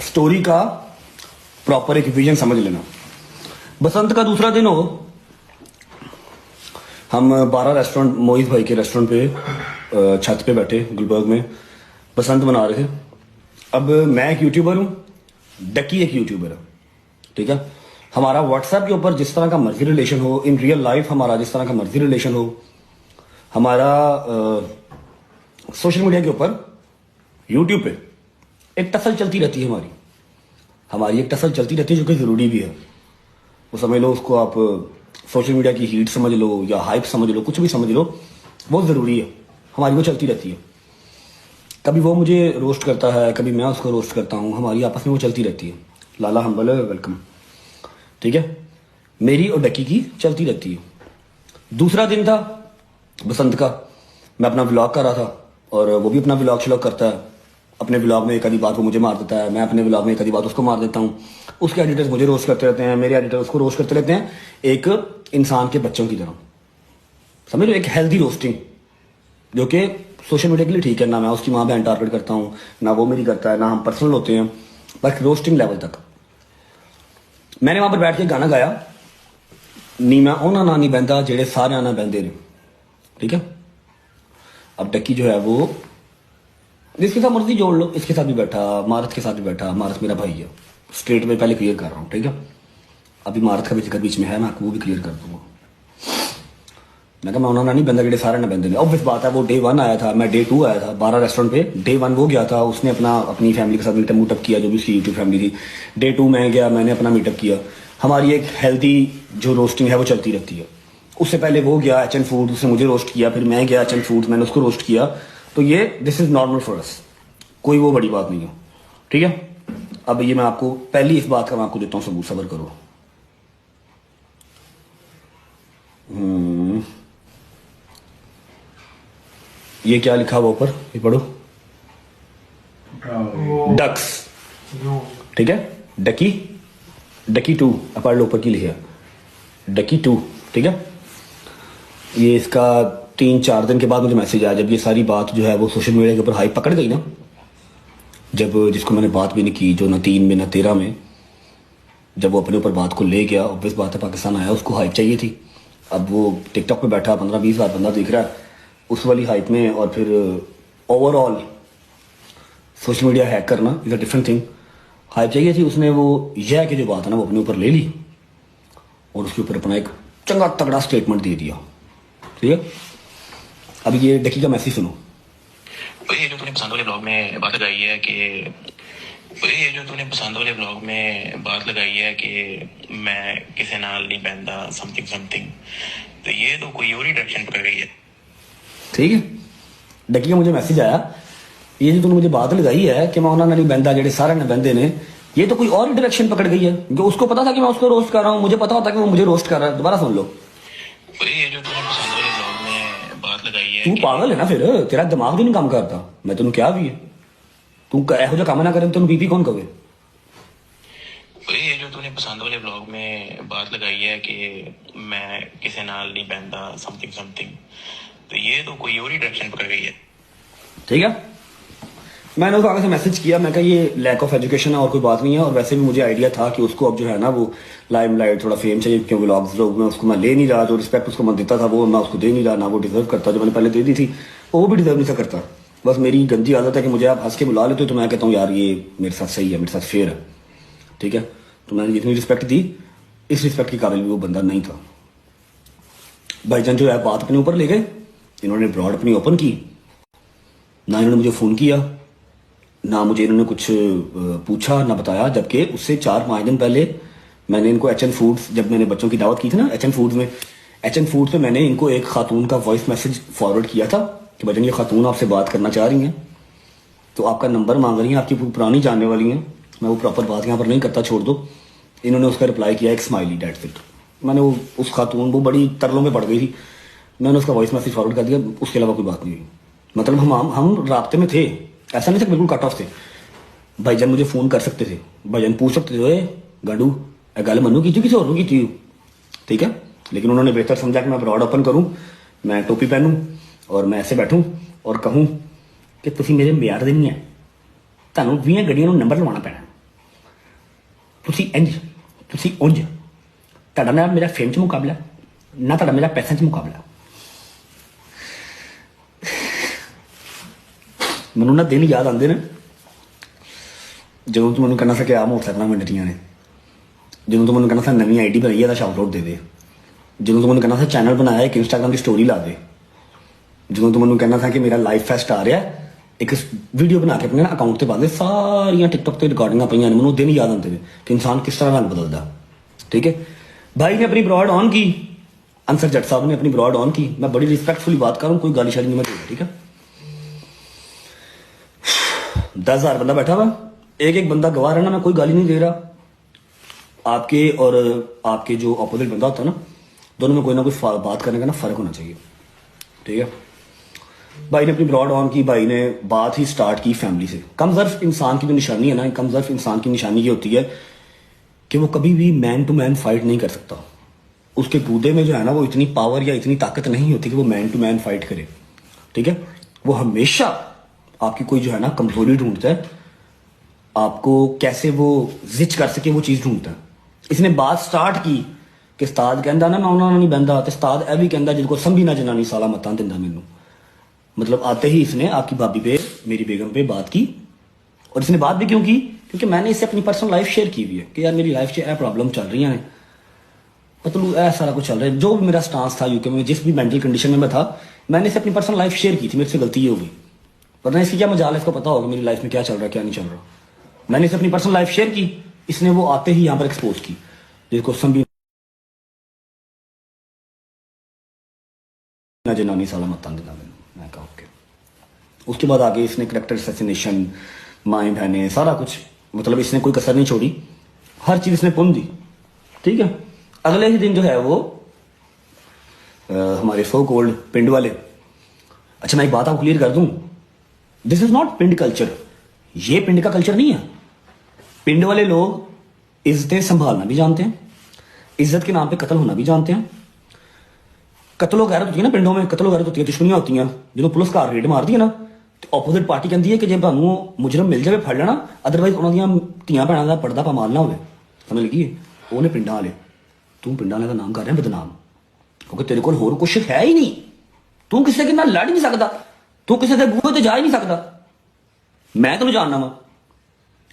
Story का proper एक vision समझ लेना। बसंत का दूसरा दिन हो, हम 12 रेस्टोरेंट मोहित भाई के रेस्टोरेंट पे छत पे बैठे गुलबर्ग में बसंत मना रहे थे। अब मैं एक यूट्यूबर हूँ, डकी एक यूट्यूबर है, ठीक है। हमारा व्हाट्सएप के ऊपर जिस तरह का मर्जी रिलेशन हो, इन रियल लाइफ हमारा जिस तरह का मर्जी रिलेशन हो, हमारा सोशल मीडिया के ऊपर यूट्यूब पे एक टसल चलती रहती है। हमारी एक टसल चलती रहती है जो कि ज़रूरी भी है। वो समझ लो, उसको आप सोशल मीडिया की हीट समझ लो या हाइप समझ लो, कुछ भी समझ लो, बहुत ज़रूरी है। हमारी वो चलती रहती है। कभी वो मुझे रोस्ट करता है, कभी मैं उसको रोस्ट करता हूँ, हमारी आपस में वो चलती रहती है। लाला हम्बल वेलकम, ठीक है। मेरी और डक्की की चलती रहती है। दूसरा दिन था बसंत का, मैं अपना व्लॉग कर रहा था और वो भी अपना व्लॉग श्लॉग करता है। अपने व्लॉग में एक आधी बात वो मुझे मार देता है, मैं अपने व्लॉग में एक आधी बात उसको मार देता हूँ। उसके एडिटर्स मुझे रोस्ट करते रहते हैं, मेरे एडिटर उसको रोस्ट करते रहते हैं, एक इंसान के बच्चों की तरह। समझ लो, एक हेल्दी रोस्टिंग जो कि सोशल मीडिया के लिए ठीक है। ना मैं उसकी माँ बहन टारगेट करता हूँ, ना वो मेरी करता है, ना हम पर्सनल होते हैं, बस रोस्टिंग लेवल तक। मैंने वहां पर बैठ के गाना गाया, नी मैं उन्होंने ना नहीं बहता जेड़े सारे ना बहते ने, ठीक है। अब डक्की जो है वो जिसके साथ मर्जी जोड़ लो, इसके साथ भी बैठा, मारत के साथ भी बैठा। मारत मेरा भाई है, स्ट्रेट में पहले क्लियर कर रहा हूँ, ठीक है। अभी मारत का भी जिक्र बीच में है, मैं आपको वो भी क्लियर कर दूंगा। मैं कहा मैं उन्होंने नहीं बंदा जेड़े सारे ना बंदे ने। ऑब्वियस बात है, वो डे 1 आया था, मैं डे 2 आया था 12 रेस्टोरेंट पे। डे 1 वो गया था, उसने अपनी फैमिली के साथ मीटअप किया, जो भी उसकी यूट्यूब फैमिली थी। डे 2 मैं गया, मैंने अपना मीटअप किया। हमारी एक हेल्दी जो रोस्टिंग है वो चलती रहती है। उससे पहले वो गया एच एन फूड, उसने मुझे रोस्ट किया, फिर मैं गया एच एन फूड, मैंने उसको रोस्ट किया। तो ये this is normal for us, कोई वो बड़ी बात नहीं है, ठीक है। अब ये मैं आपको पहली इस बात का मैं आपको देता हूँ सबूत, सब्र करो। ये क्या लिखा हुआ ऊपर, ये पढ़ो, डक्स, ठीक है। डकी, डकी 2 पढ़ लो, ऊपर की लिखा डकी 2, ठीक है। ये इसका 3-4 दिन के बाद मुझे मैसेज आया, जब ये सारी बात जो है वो सोशल मीडिया के ऊपर हाइप पकड़ गई ना, जब जिसको मैंने बात भी नहीं की, जो ना 3 में ना 13 में, जब वो अपने ऊपर बात को ले गया, ऑब्वियस बात है पाकिस्तान आया, उसको हाइप चाहिए थी। अब वो टिकटॉक पे बैठा 15-20 हज़ार बंदा दिख रहा है उस वाली हाइप में, और फिर ओवरऑल सोशल मीडिया हैक करना is a different thing. Hype चाहिए थी, उसने वो यह कि जो बात है ना वो अपने ऊपर ले ली और उसके ऊपर अपना एक चंगा तगड़ा स्टेटमेंट दे दिया, ठीक है। अब ये डकी का मैसेज सुनो। ये जो तूने पसंद वाले ब्लॉग में बात लगाई है कि ये जो तूने पसंद वाले ब्लॉग में बात लगाई है कि मैं किसी नाल नहीं बहता समथिंग समथिंग, तो ये तो कोई और ही डायरेक्शन पकड़ गई है, ठीक है। डकी का मुझे मैसेज आया, ये जो तूने मुझे बात लगाई है कि मैं उन्होंने नहीं बहता जेड़े सारे ने बहते ने, ये तो कोई और ही डायरेक्शन पकड़ गई है। जो उसको पता था कि मैं उसको रोस्ट कर रहा हूँ, मुझे पता होता कि वो मुझे रोस्ट कर रहा है। दोबारा सुन लो। ये जो तूने पसंद वाले ब्लॉग में बात लगाई है, तू पागल है ना, फिर तेरा दिमाग भी नहीं काम करता। मैं तेन क्या भी है, तू ਇਹੋ ਜਿਹਾ ਕੰਮ ना करे तेन बीपी कौन कहे। ये जो तूने पसंद वाले ब्लॉग में बात लगाई है कि मैं किसी नाल नहीं बहता समथिंग समथिंग, तो ये तो कोई और ही डायरेक्शन पकड़ गई है, ठीक है। मैंने उसको आगे से मैसेज किया, मैं कहा ये लैक ऑफ एजुकेशन है और कोई बात नहीं है। और वैसे भी मुझे आइडिया था कि उसको अब जो है ना वो लाइमलाइट, थोड़ा फेम चाहिए, क्योंकि व्लॉग्स लोग में उसको मैं ले नहीं रहा, जो रिस्पेक्ट उसको मैं देता था वो मैं उसको दे नहीं रहा, ना वो डिजर्व करता। जो मैंने पहले दे दी थी वो भी डिजर्व नहीं था करता। बस मेरी गंदी आदत है कि मुझे आप हंस के बुला लेते हो तो मैं कहता हूँ यार ये मेरे साथ सही है, मेरे साथ फेयर है, ठीक है। तो मैंने जितनी रिस्पेक्ट दी, इस रिस्पेक्ट के काबिल भी वो बंदा नहीं था। भाईजान जो है बात अपने ऊपर ले गए, इन्होंने ब्रॉड अपनी ओपन की, ना इन्होंने मुझे फ़ोन किया, ना मुझे इन्होंने कुछ पूछा ना बताया। जबकि उससे 4-5 दिन पहले मैंने इनको एच एन फूड्स, जब मैंने बच्चों की दावत की थी ना एच एन फूड्स में, एच एन फूड्स में मैंने इनको एक खातून का वॉइस मैसेज फॉरवर्ड किया था कि भाईजान ये खातून आपसे बात करना चाह रही हैं, तो आपका नंबर मांग रही हैं, आपकी पुरानी जानने वाली हैं। मैं वो प्रॉपर बात यहाँ पर नहीं करता, छोड़ दो। इन्होंने उसका रिप्लाई किया एक स्माइली, डेट्स इट। मैंने वो उस खातून वो बड़ी तरलों में पड़ गई थी, मैंने उसका वॉइस मैसेज फॉरवर्ड कर दिया, उसके अलावा कोई बात नहीं हुई। मतलब हम राब्ते में थे, ऐसा नहीं था बिल्कुल कट ऑफ थे। भाईजान मुझे फ़ोन कर सकते थे, भाईजान पूछ सकते थे गांडू गल मनु की किसी और की, ठीक है। लेकिन उन्होंने बेहतर समझा कि मैं ब्रॉड ओपन करूँ, मैं टोपी पहनूँ और मैं ऐसे बैठूँ और कहूँ कि तुम मेरे म्यार दे नहीं है, ਤੁਹਾਨੂੰ 20 ਗੱਡੀਆਂ ਨੂੰ ਨੰਬਰ ਲਵਾਉਣਾ ਪੈਣਾ, ਤੁਸੀਂ ਇੰਜ ਤੁਸੀਂ ਉਂਝ, ਤੁਹਾਡਾ ਨਾ ਮੇਰਾ ਫੇਮ 'ਚ ਮੁਕਾਬਲਾ, ਨਾ ਤੁਹਾਡਾ ਮੇਰਾ ਪੈਸਿਆਂ 'ਚ ਮੁਕਾਬਲਾ। ਮੈਨੂੰ ਨਾ ਦਿਨ ਯਾਦ ਆਉਂਦੇ ਨੇ ਜਦੋਂ ਤੂੰ ਮੈਨੂੰ ਕਹਿਣਾ ਸੀ ਕਿ ਆਹ ਮੋਟਰਸਾਈਕਲਾਂ ਮਿਲਦੀਆਂ ਨੇ, ਜਦੋਂ ਤੂੰ ਮੈਨੂੰ ਕਹਿਣਾ ਸੀ ਨਵੀਂ ਆਈਡੀ ਬਣਾਈ ਇਹਦਾ ਸ਼ਾਊਟ ਆਊਟ ਦੇ ਦੇ, ਜਦੋਂ ਤੂੰ ਮੈਨੂੰ ਕਹਿਣਾ ਸੀ ਚੈਨਲ ਬਣਾਇਆ ਇੱਕ ਇੰਸਟਾਗ੍ਰਾਮ ਦੀ ਸਟੋਰੀ ਲਾ ਦੇ, ਜਦੋਂ ਤੂੰ ਮੈਨੂੰ ਕਹਿਣਾ ਸੀ ਕਿ ਮੇਰਾ ਲਾਈਫ ਫੈਸਟ ਆ ਰਿਹਾ ਇੱਕ ਵੀਡੀਓ ਬਣਾ ਕੇ ਆਪਣੇ ਅਕਾਊਂਟ ਤੇ ਪਾ ਦੇ, ਸਾਰੀਆਂ ਟਿਕਟੌਕ ਤੇ ਰਿਕਾਰਡਿੰਗਾਂ ਪਈਆਂ ਨੇ। ਮੈਨੂੰ ਦਿਨ ਯਾਦ ਆਉਂਦੇ ਨੇ ਕਿ ਇਨਸਾਨ किस तरह रंग बदलता। ठीक है, भाई ने अपनी ब्रॉड ऑन की, अंसर जट साहब ने अपनी ब्रॉड ऑन की, मैं बड़ी रिस्पेक्टफुली बात करूँ, कोई गाली शाली नहीं मैं दे रहा। ठीक है, 10,000 बंदा बैठा हुआ, एक एक बंदा गवाह रहना, मैं कोई गाली नहीं दे रहा। आपके और आपके जो अपोजिट बंदा होता है ना, दोनों में कोई ना कोई बात करने का ना फर्क होना चाहिए। ठीक है, भाई ने अपनी ब्रॉड ऑन की, भाई ने बात ही स्टार्ट की फैमिली से। कमजोर इंसान की जो निशानी है ना, कमजोर इंसान की निशानी ये होती है कि वो कभी भी मैन टू मैन फाइट नहीं कर सकता। उसके कूदे में जो है ना वो इतनी पावर या इतनी ताकत नहीं होती कि वो मैन टू मैन फाइट करे। ठीक है, वो हमेशा आपकी कोई जो है ना कमजोरी ढूंढता है, आपको कैसे वो जिच कर सके वो चीज ढूंढता है। इसने बात स्टार्ट की कि उस्ताद कहता ना मैं उन्होंने नहीं बहता, तो उस्ताद यह भी कहता जिनको समझी ना जनानी साला मतां दिंदा मैनू। मतलब आते ही इसने आपकी भाभी पे, मेरी बेगम पे बात की। और इसने बात भी क्यों की? क्योंकि मैंने इससे अपनी पर्सनल लाइफ शेयर की हुई है कि यार मेरी लाइफ से प्रॉब्लम चल रही है, पतलू सारा कुछ चल रहा है। जो भी मेरा स्टांस था यूके में, जिस भी मेंटल कंडीशन में मैं था, मैंने इसे अपनी पर्सनल लाइफ शेयर की थी। मेरे से गलती ये होगी, पता नहीं इसकी क्या मजाल है, इसको पता होगा मेरी लाइफ में क्या चल रहा है क्या नहीं चल रहा। मैंने इसे अपनी पर्सनल लाइफ शेयर की, इसने वो आते ही यहाँ पर एक्सपोज की, जिसको समझी ना जनानी साला मतां दिंदा मैनू। मैं कहा ओके। उसके बाद आगे इसने करेक्टर असैसिनेशन, माएँ बहनें, सारा कुछ, मतलब इसने कोई कसर नहीं छोड़ी, हर चीज इसने पुन दी। ठीक है, अगले ही दिन जो है वो हमारे सो कोल्ड पिंड वाले, अच्छा मैं एक बात आपको क्लियर कर दूं, दिस इज नॉट पिंड कल्चर, ये पिंड का कल्चर नहीं है। पिंड वाले लोग इज्जतें संभालना भी जानते हैं, इज्जत के नाम पे कत्ल होना भी जानते हैं। कत्लो गैरत होती है ना पिंडों में, कत्लो गैरत होती है, दुश्मनियां होती हैं। जो पुलिस कार रेड मारती है ना, तो ऑपोजिट पार्टी कहती है कि जब ਤੁਹਾਨੂੰ ਮੁਜਰਮ ਮਿਲ ਜਾਵੇ ਫੜ ਲੈਣਾ, ਅਦਰਵਾਈਜ਼ ਉਹਨਾਂ ਦੀਆਂ ਧੀਆਂ ਭੈਣਾਂ ਦਾ ਪਰਦਾ ਪਮਾਲ ਨਾ ਹੋਵੇ। ਸਮਝ ਲੱਗੀ? ਉਹਨੇ ਪਿੰਡਾਂ ਵਾਲੇ, ਤੂੰ ਪਿੰਡਾਂ ਵਾਲਿਆਂ ਦਾ ਨਾਮ ਕਰ ਰਿਹਾ ਬਦਨਾਮ, ਕਿਉਂਕਿ ਤੇਰੇ ਕੋਲ ਹੋਰ ਕੁਝ ਹੈ ਹੀ ਨਹੀਂ। ਤੂੰ ਕਿਸੇ ਦੇ ਨਾਲ ਲੜ ਨਹੀਂ ਸਕਦਾ, ਤੂੰ ਕਿਸੇ ਦੇ ਬੂਹੇ ਤੇ ਜਾ ਹੀ ਨਹੀਂ ਸਕਦਾ। ਮੈਂ ਤੈਨੂੰ ਜਾਣਨਾ ਵਾ,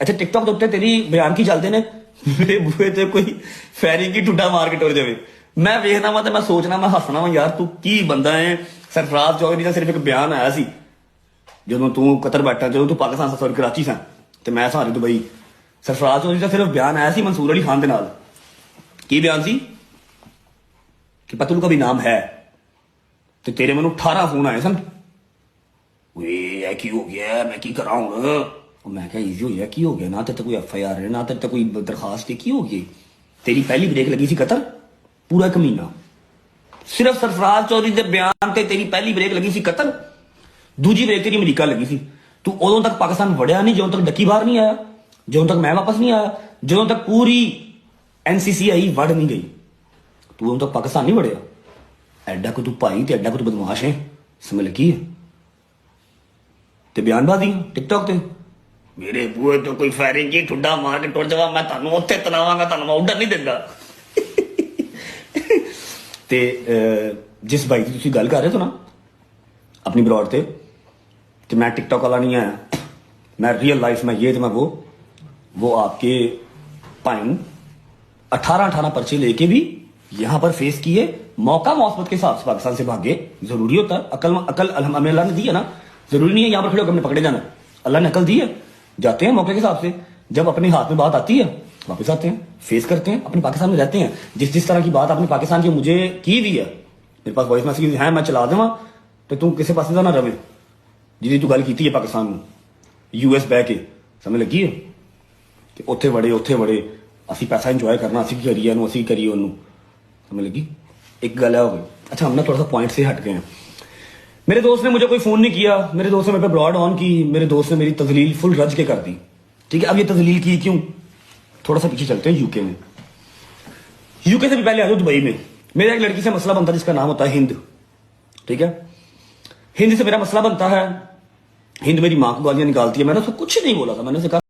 ਇੱਥੇ ਟਿਕਟੌਕ ਦੇ ਉੱਤੇ ਤੇਰੀ ਬਿਆਨ ਕੀ ਚੱਲਦੇ ਨੇ, ਮੇਰੇ ਬੂਹੇ ਤੇ ਕੋਈ ਫੈਰੀ ਕੀ ਟੁੱਡਾ ਮਾਰ ਕੇ ਟੁਰ ਜਾਵੇ, ਮੈਂ ਵੇਖਣਾ ਵਾ ਤੇ ਮੈਂ ਸੋਚਣਾ, ਮੈਂ ਹੱਸਣਾ ਵਾ, ਯਾਰ ਤੂੰ ਕੀ ਬੰਦਾ ਹੈ। ਸਰਫਰਾਜ਼ ਚੌਧਰੀ ਦਾ ਸਿਰਫ ਇੱਕ ਬਿਆਨ ਆਇਆ ਸੀ ਜਦੋਂ ਤੂੰ ਕਤਰ ਬੈਠਾ, ਜਦੋਂ ਤੂੰ ਪਾਕਿਸਤਾਨ ਸਾ ਸੌਰੀ ਕਰਾਚੀ ਸਾਂ ਤੇ ਮੈਂ ਸਾਰੇ ਦੁਬਈ। ਸਰਫਰਾਜ਼ ਚੌਧਰੀ ਦਾ ਸਿਰਫ ਬਿਆਨ ਆਇਆ ਸੀ ਮਨਸੂਰ ਅਲੀ ਖਾਨ ਦੇ ਨਾਲ। ਕੀ ਬਿਆਨ ਸੀ ਕਿ ਪਤਲੂ का भी नाम है, ਤੇ ਤੇਰੇ ਮੈਨੂੰ 18 ਫੋਨ ਆਏ ਸਨ, ਓਏ ਇਹ ਕੀ ਹੋ ਗਿਆ, ਮੈਂ ਕੀ ਕਰਾਂ ਹੁਣ। ਮੈਂ ਕਿਹਾ ਈਜ਼ੀ ਹੋ ਗਿਆ, ਕੀ ਹੋ ਗਿਆ, ਨਾ ਤੇ ਕੋਈ FIR ਹੈ, ਨਾ ਤੇ ਕੋਈ ਦਰਖਾਸਤ ਹੈ, ਕੀ ਹੋ ਗਈ। ਤੇਰੀ ਪਹਿਲੀ ਬ੍ਰੇਕ ਲੱਗੀ ਸੀ ਕਤਰ, पूरा एक महीना सिर्फ सरफराज चौधरी के बयान ते तेरी पहली ब्रेक लगी सी कतल, दूजी ब्रेक तेरी अमरीका लगी सी। तू उदों तक पाकिस्तान वड़िया नहीं ਜਦੋਂ तक डक्की बाहर नहीं आया, ਜਦੋਂ तक मैं वापस नहीं आया, ਜਦੋਂ तक पूरी NCCI वड़ नहीं गई, तू उदों तक पाकिस्तान नहीं वड़िया। एडा को तू भाई ते एडा को तू बदमाश है, समझ लगी है। ते बयानबाजी टिकटॉक ते मेरे बूहे तो कोई फायरिंग की ठुड्डा मार के टुर जावा, मैं ਤੁਹਾਨੂੰ ਉੱਥੇ ਤਨਾਵਾਂਗਾ, ਤੁਹਾਨੂੰ ਮੈਂ ਆਰਡਰ ਨਹੀਂ ਦਿੰਦਾ। ਤੇ ਜਿਸ ਬਾਈ ਦੀ ਤੁਸੀਂ ਗੱਲ ਕਰ ਰਹੇ ਹੋ ਨਾ ਆਪਣੀ ਬਰੋਡ ਤੇ, कि मैं टिकटॉक वाला नहीं आया, मैं रियल लाइफ में ये तो मैं वो आपके पाइन 18 पर्चे लेके भी यहाँ पर फेस किए, मौका मौसमत के हिसाब से पाकिस्तान से भागे। जरूरी होता है अकल, अकल अल्लाह ने दी है ना, जरूरी नहीं है यहाँ पर खड़े होकर हमने पकड़े जाना, अल्लाह ने अकल दी है। जाते हैं मौके के हिसाब से, जब अपने हाथ में बात आती है वापस आते हैं, फेस करते हैं, अपने पाकिस्तान में रहते हैं। जिस तरह की बात आपने पाकिस्तान की मुझे की हुई है, मेरे पास वॉइस मैसेज है, मैं चला देवा तो तू किसी पास ना रवे जी तू गल की है पाकिस्तान में US बह के, समझ लगी है कि उत्थे वड़े असी पैसा इंजॉय करना, असी करिए असी करिए उन्होंने, समझ लगी। एक गल है हो गई। अच्छा हम ना थोड़ा सा पॉइंट से हट गए हैं। मेरे दोस्त ने मुझे कोई फोन नहीं किया, मेरे दोस्त ने मेरे पे ब्रॉड ऑन की, मेरे दोस्त ने मेरी तजलील फुल रज के कर दी। ठीक है, अब ये तजलील की क्यों, थोड़ा सा पीछे चलते हैं यूके में। यूके से भी पहले आ जाओ दुबई में। मेरा एक लड़की से मसला बनता है जिसका नाम होता है हिंद। ठीक है, हिंद से मेरा मसला बनता है, हिंद मेरी माँ को गालियां निकालती है, मैंने उसको कुछ नहीं बोला था, मैंने उसे कहा